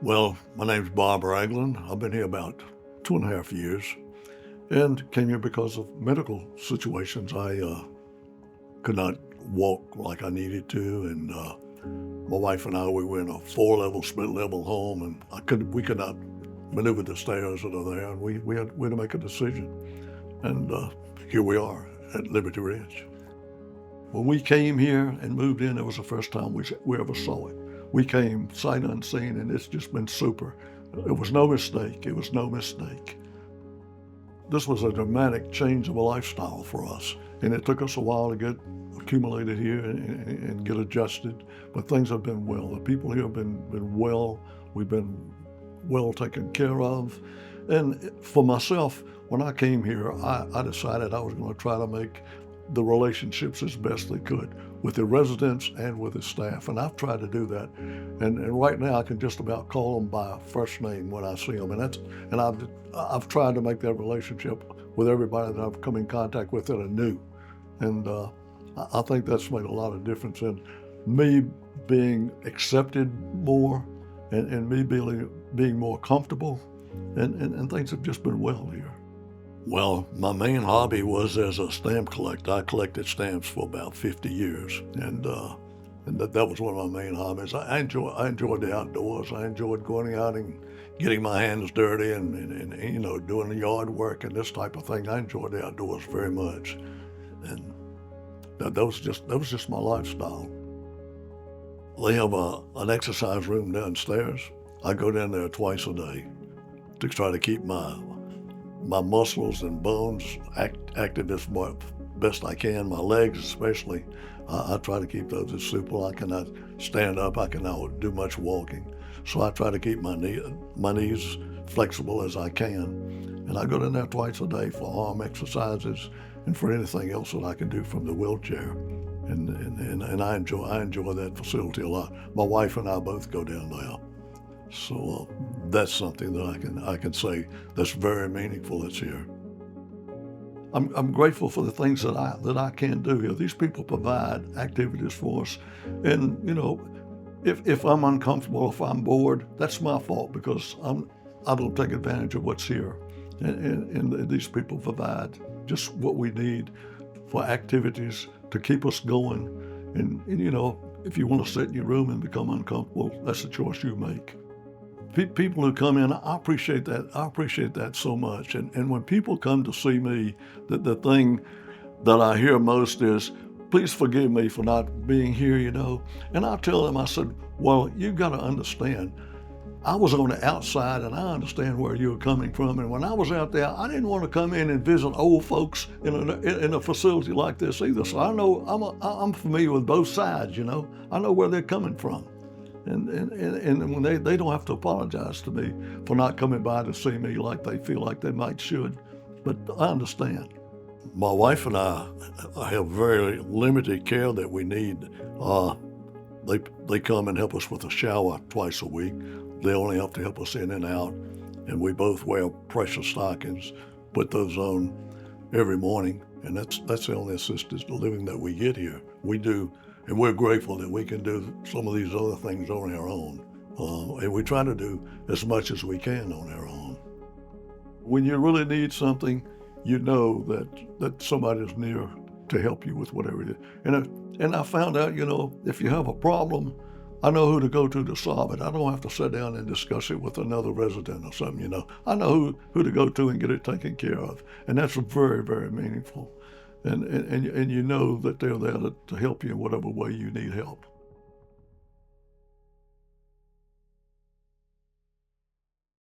Well, my name's Bob Ragland. I've been here about 2.5 years and came here because of medical situations. I could not walk like I needed to, and my wife and I, we were in a four-level, split-level home, and we could not maneuver the stairs that are there, and we had to make a decision. And here we are at Liberty Ridge. When we came here and moved in, it was the first time we ever saw it. We came sight unseen, and it's just been super. It was no mistake. It was no mistake. This was a dramatic change of a lifestyle for us, and it took us a while to get accumulated here and get adjusted, but things have been well. The people here have been well. We've been well taken care of. And for myself, when I came here, I decided I was going to try to make the relationships as best they could with the residents and with the staff. And I've tried to do that. And right now I can just about call them by first name when I see them. And I've tried to make that relationship with everybody that I've come in contact with that are new. And I think that's made a lot of difference in me being accepted more and me being more comfortable. And things have just been well here. Well, my main hobby was as a stamp collector. I collected stamps for about 50 years, and that was one of my main hobbies. I enjoyed the outdoors. I enjoyed going out and getting my hands dirty and doing the yard work and this type of thing. I enjoyed the outdoors very much, and that was just my lifestyle. They have an exercise room downstairs. I go down there twice a day to try to keep my muscles and bones active as best I can. My legs especially, I try to keep those as supple. I cannot stand up. I cannot do much walking. So I try to keep my knees flexible as I can. And I go down there twice a day for arm exercises and for anything else that I can do from the wheelchair. And I enjoy that facility a lot. My wife and I both go down there. So that's something that I can say that's very meaningful that's here. I'm grateful for the things that I can do here. These people provide activities for us, and if I'm uncomfortable, if I'm bored, that's my fault because I don't take advantage of what's here, and these people provide just what we need for activities to keep us going. And if you want to sit in your room and become uncomfortable, that's a choice you make. People who come in, I appreciate that. I appreciate that so much. And when people come to see me, the thing that I hear most is, please forgive me for not being here, And I tell them, I said, well, you got to understand, I was on the outside and I understand where you're coming from. And when I was out there, I didn't want to come in and visit old folks in a facility like this either. So I know I'm familiar with both sides, I know where they're coming from. And when they don't have to apologize to me for not coming by to see me like they feel like they should, but I understand. My wife and I have very limited care that we need. They come and help us with a shower twice a week. They only have to help us in and out, and we both wear pressure stockings, put those on every morning, and that's the only assisted living that we get here. We do. And we're grateful that we can do some of these other things on our own. And we try to do as much as we can on our own. When you really need something, you know that somebody's near to help you with whatever it is. And I found out, if you have a problem, I know who to go to solve it. I don't have to sit down and discuss it with another resident or something, I know who to go to and get it taken care of. And that's very, very meaningful. And you know that they're there to help you in whatever way you need help.